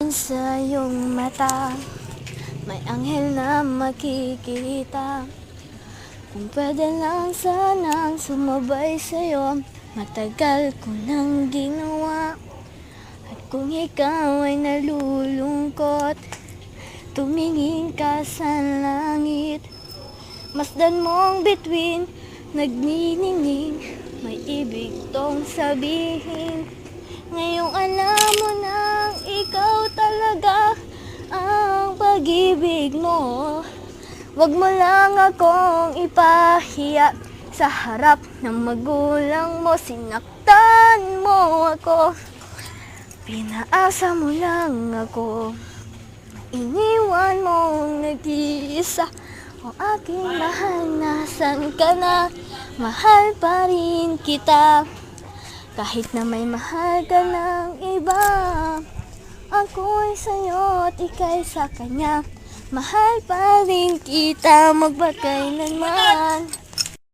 Sa iyong mata, may anghel na makikita. Kung pwede lang sanang sumabay sa'yo, matagal ko nang ginawa. At kung ikaw ay nalulungkot, tumingin ka sa langit. Masdan mong bituin, nagniningning, may ibig tong sabihin. Ngayong alam mo nang ikaw talaga ang pag-ibig mo. Wag mo lang akong ipahiya sa harap ng magulang mo. Sinaktan mo ako, pinaasa mo lang ako. Iniwan mong nag-iisa. O aking mahal, nasan ka na? Mahal pa rin kita. Kahit na may mahal ka ng iba, ako'y sa'yo at ika'y sa kanya. Mahal pa rin kita, magpakailanman.